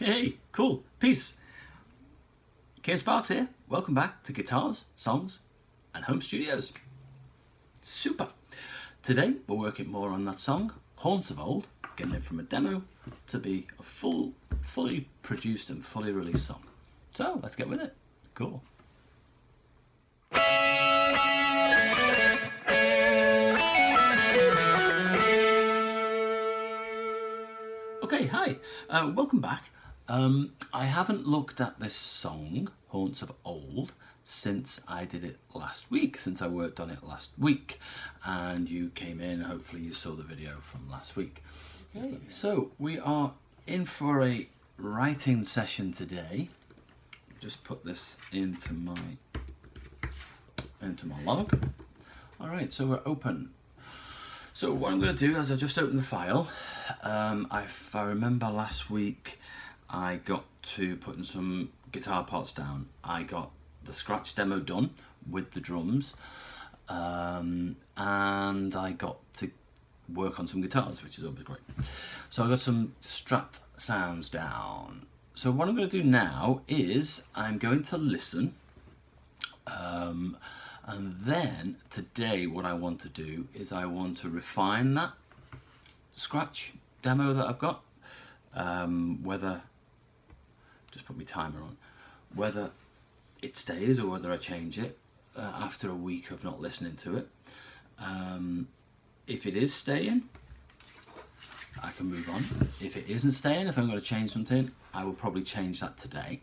Hey, cool, peace. Kian Sparks here. Welcome back to Guitars, Songs and Home Studios. Super. Today we're working more on that song, Haunts of Old, getting it from a demo to be a fully produced and fully released song. So let's get with it. Cool. Okay, hi, welcome back. I haven't looked at this song, Haunts of Old, since I did it last week, since I worked on it last week, and you came in, hopefully you saw the video from last week. Okay. So we are in for a writing session today. Just put this into my log. All right, so we're open. So what I'm going to do is I just open the file. If I remember last week, I got to putting some guitar parts down. I got the scratch demo done with the drums, and I got to work on some guitars, which is always great. So I got some Strat sounds down. So what I'm going to do now is I'm going to listen, and then today what I want to do is I want to refine that scratch demo that I've got, whether, just put my timer on, whether it stays or whether I change it after a week of not listening to it. If it is staying, I can move on. If it isn't staying, if I'm going to change something, I will probably change that today.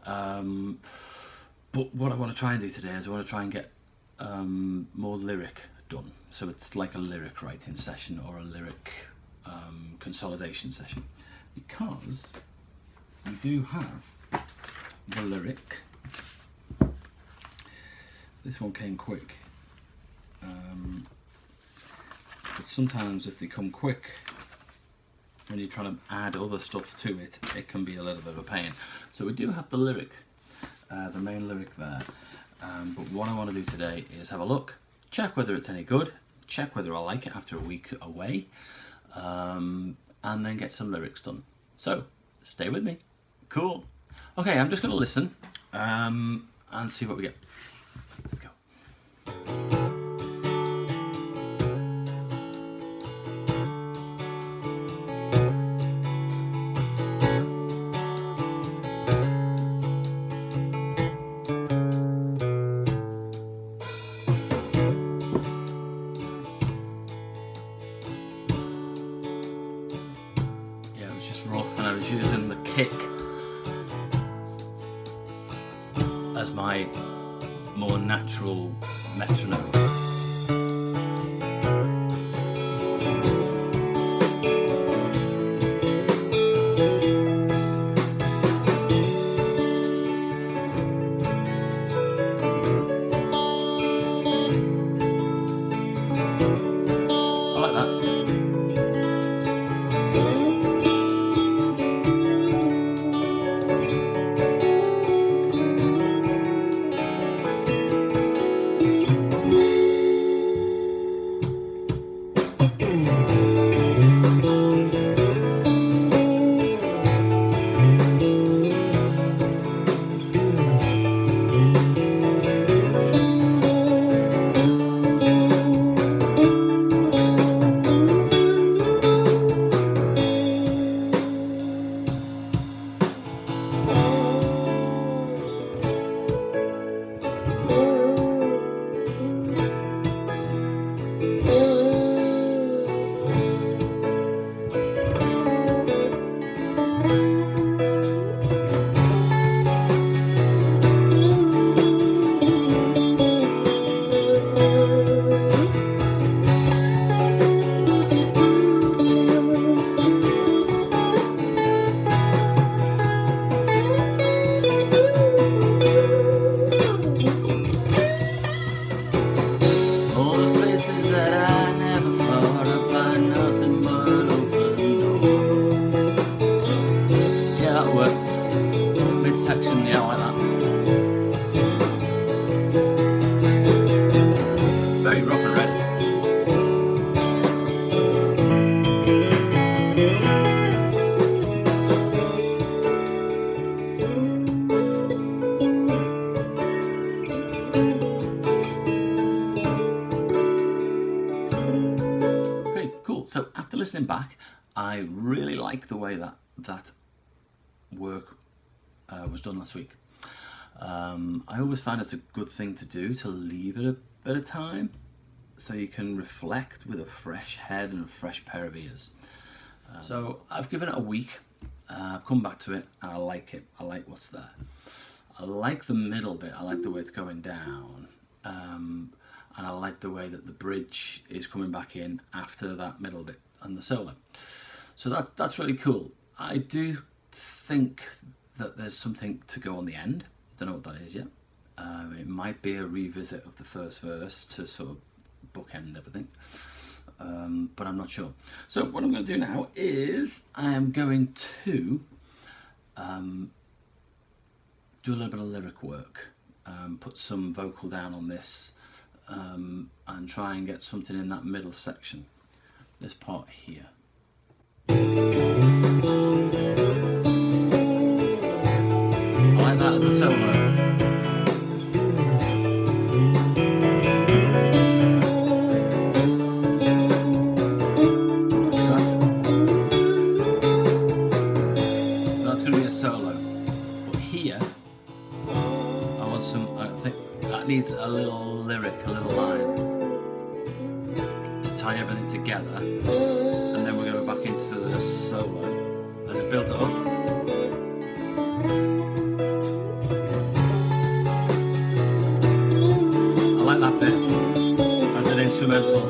But what I want to try and do today is I want to try and get more lyric done. So it's like a lyric writing session or a lyric consolidation session, because we do have the lyric. This one came quick, but sometimes if they come quick when you're trying to add other stuff to it, it can be a little bit of a pain. So we do have the lyric, the main lyric there, but what I want to do today is have a look, check whether it's any good, check whether I like it after a week away, and then get some lyrics done. So stay with me. Cool. Okay, I'm just going to listen and see what we get. Let's go. Yeah, it was just rough, and I was using the kick as my more natural metronome. I like that. Midsection, yeah, I like that. Very rough and ready. listening back, I really like the way that work was done last week. I always find it's a good thing to do, to leave it a bit of time so you can reflect with a fresh head and a fresh pair of ears. So I've given it a week, I've come back to it, and I like it. I like what's there. I like the middle bit, I like the way it's going down, and I like the way that the bridge is coming back in after that middle bit and the solo. So that's really cool. I do think that there's something to go on the end. Don't know what that is yet. It might be a revisit of the first verse to sort of bookend everything, but I'm not sure. So what I'm going to do now is I am going to do a little bit of lyric work, put some vocal down on this, and try and get something in that middle section, this part here. I like that as a solo. So that's going to be a solo. But here, I think that needs a little lyric, a little line to tie everything together, and then we're going to go back into the solo as it builds it up. I like that bit as an instrumental.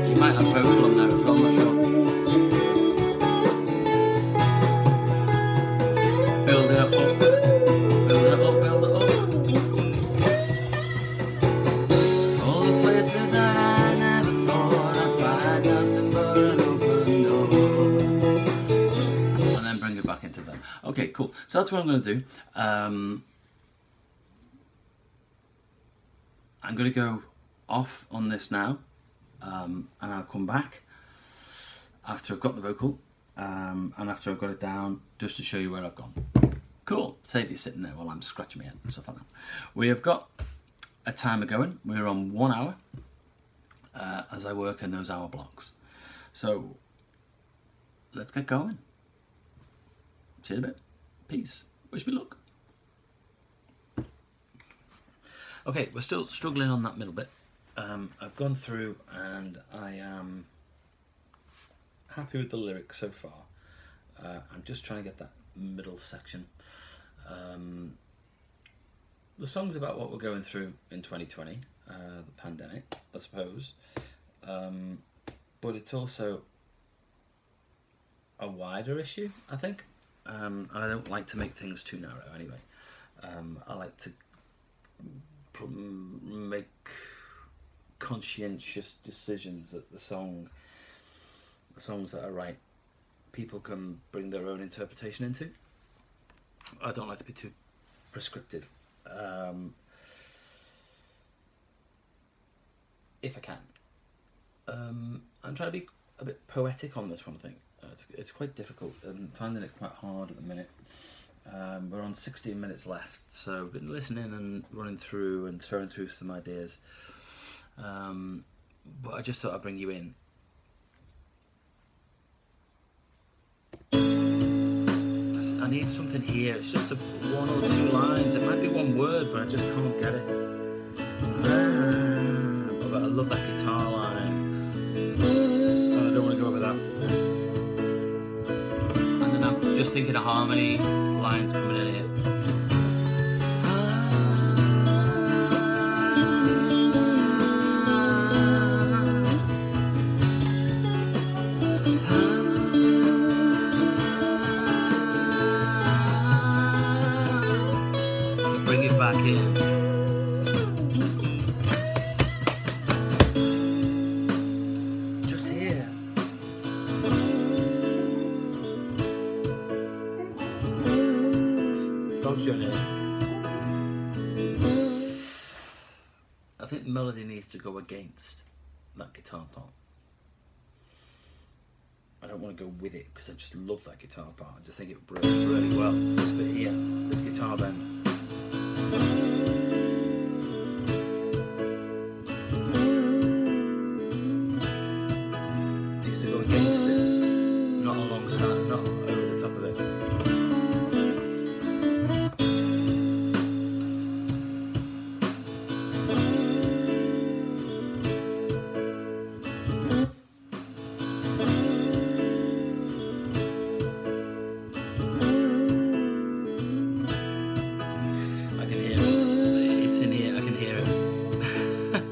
You might have vocal on there as well, I'm not sure. Build it up, build it up, build it up. All the places that I never thought I'd find nothing but an open door. And then bring it back into them. Okay, cool. So that's what I'm going to do. I'm going to go off on this now, and I'll come back after I've got the vocal, and after I've got it down, just to show you where I've gone. Cool. Save you sitting there while I'm scratching my head and stuff like that. We have got a timer going. We're on 1 hour as I work in those hour blocks. So let's get going. See you in a bit. Peace. Wish me luck. Okay, we're still struggling on that middle bit. I've gone through and I am happy with the lyrics so far. I'm just trying to get that middle section. The song's about what we're going through in 2020, the pandemic, I suppose. But it's also a wider issue, I think. I don't like to make things too narrow anyway. I like to make conscientious decisions that the songs that I write, people can bring their own interpretation into. I don't like to be too prescriptive, if I can. I'm trying to be a bit poetic on this one, I think. It's quite difficult. I'm finding it quite hard at the minute. We're on 16 minutes left, so I've been listening and running through and throwing through some ideas. But I just thought I'd bring you in. I need something here. It's just one or two lines. It might be one word, but I just can't get it. But I love that guitar line. And I don't want to go over that. And then I'm just thinking of harmony lines coming in here. Bring it back in. Just here. Dog's your name. I think the melody needs to go against that guitar part. I don't want to go with it because I just love that guitar part. I just think it works really well. This bit here, this guitar bend. not alongside, not over the top of it. I can hear it. It's in here. I can hear it.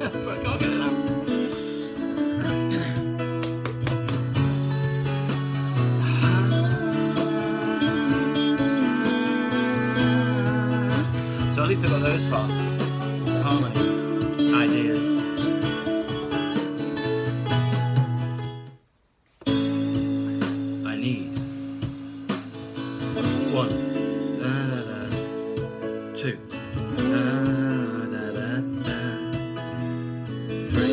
But I can't get it out. So at least I've got those parts, the harmonies, ideas. I need 1, 2, 3,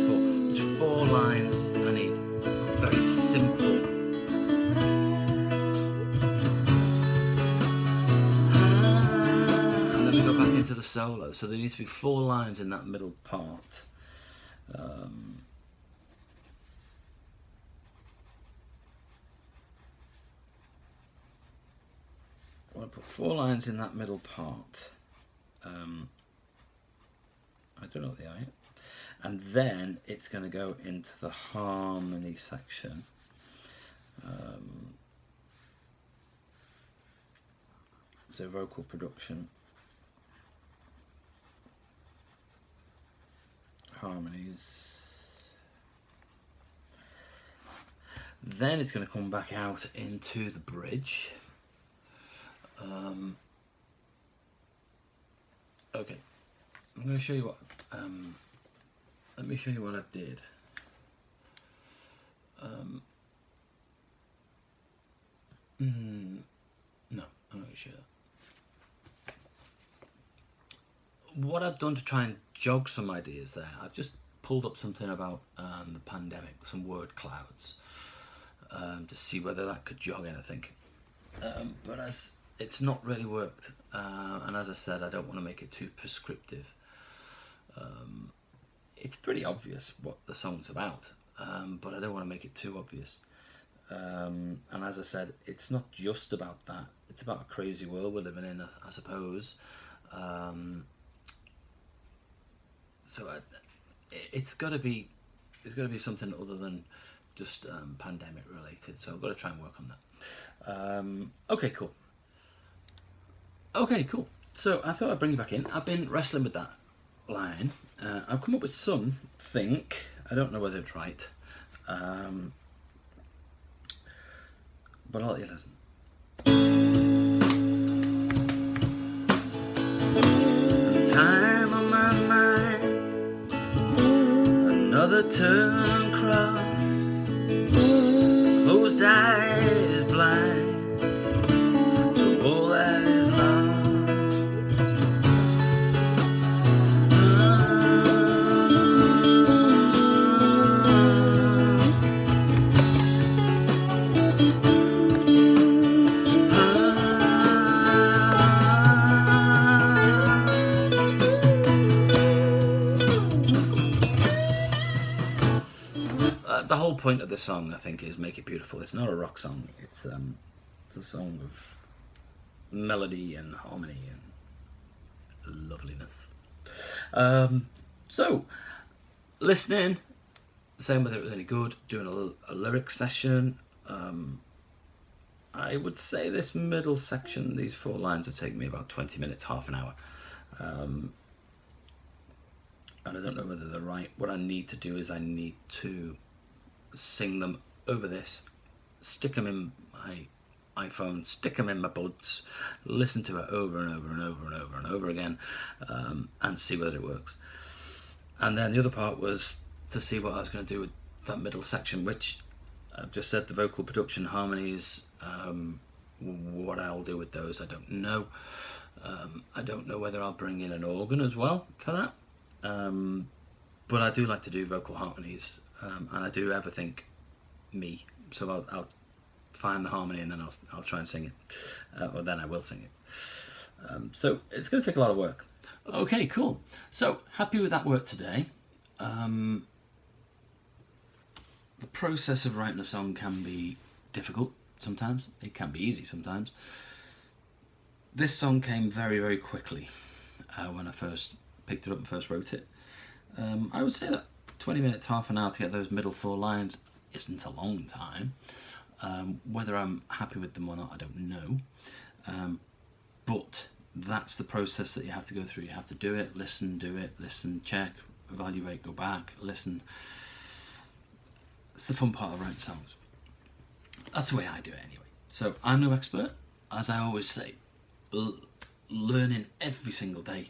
4. There's 4 lines I need. Very simple. And then we go back into the solo. So there needs to be 4 lines in that middle part. I want to put 4 lines in that middle part. I don't know what they are yet. And then it's going to go into the harmony section. So vocal production, harmonies. Then it's going to come back out into the bridge. Okay, I'm going to show you what. Let me show you what I did. No, I'm not going to show that. What I've done to try and jog some ideas there, I've just pulled up something about the pandemic, some word clouds, to see whether that could jog anything. But as it's not really worked, and as I said, I don't want to make it too prescriptive. It's pretty obvious what the song's about, but I don't want to make it too obvious. And as I said, it's not just about that. It's about a crazy world we're living in, I suppose. So it's got to be something other than just pandemic related. So I've got to try and work on that. Okay, cool. Okay, cool. So I thought I'd bring you back in. I've been wrestling with that line. I've come up with something. I don't know whether it's right. But I'll let you listen. Time on my mind, another turn crossed, closed eyes blind to all that is lost. The whole point of the song, I think, is make it beautiful. It's not a rock song. It's a song of melody and harmony and loveliness. So, listening, saying whether it was any good, doing a lyric session. I would say this middle section, these 4 lines, have taken me about 20 minutes, half an hour. And I don't know whether they're right. What I need to do is I need to sing them over this, stick them in my iPhone, stick them in my buds, listen to it over and over and over and over and over again, and see whether it works. And then the other part was to see what I was going to do with that middle section, which I've just said, the vocal production, harmonies. What I'll do with those, I don't know. I don't know whether I'll bring in an organ as well for that. But I do like to do vocal harmonies, and I do everything me. So I'll find the harmony and then I'll try and sing it, or then I will sing it. So it's going to take a lot of work. Okay, cool. So happy with that work today. The process of writing a song can be difficult sometimes, it can be easy sometimes. This song came very, very quickly when I first picked it up and first wrote it. I would say that 20 minutes, half an hour to get those middle 4 lines isn't a long time. Whether I'm happy with them or not, I don't know. But that's the process that you have to go through. You have to do it, listen, check, evaluate, go back, listen. It's the fun part of writing songs. That's the way I do it anyway. So I'm no expert, as I always say, learning every single day,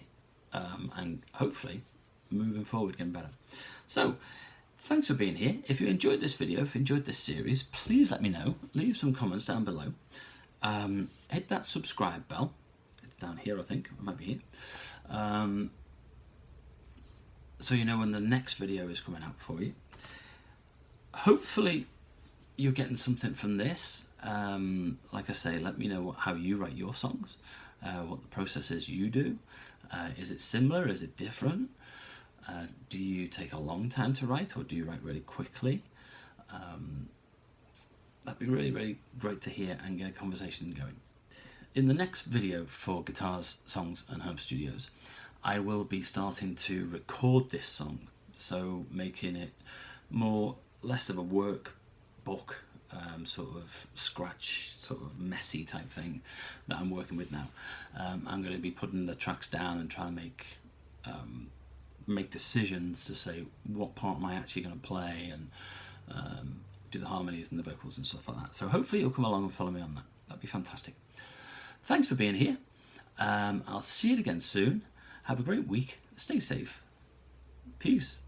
and hopefully moving forward, getting better. So thanks for being here. If you enjoyed this video, if you enjoyed this series, please let me know. Leave some comments down below. Hit that subscribe bell. It's down here, I think. It might be here. So you know when the next video is coming out for you. Hopefully you're getting something from this. Like I say, let me know how you write your songs, what the process is you do. Is it similar? Is it different? Do you take a long time to write, or do you write really quickly? That'd be really, really great to hear and get a conversation going. In the next video for Guitars, Songs and Home Studios, I will be starting to record this song, so making it less of a workbook, sort of scratch, sort of messy type thing that I'm working with now. I'm going to be putting the tracks down and trying to make decisions to say what part am I actually going to play, and do the harmonies and the vocals and stuff like that. So hopefully you'll come along and follow me on that. That'd be fantastic. Thanks for being here. I'll see you again soon. Have a great week. Stay safe. Peace.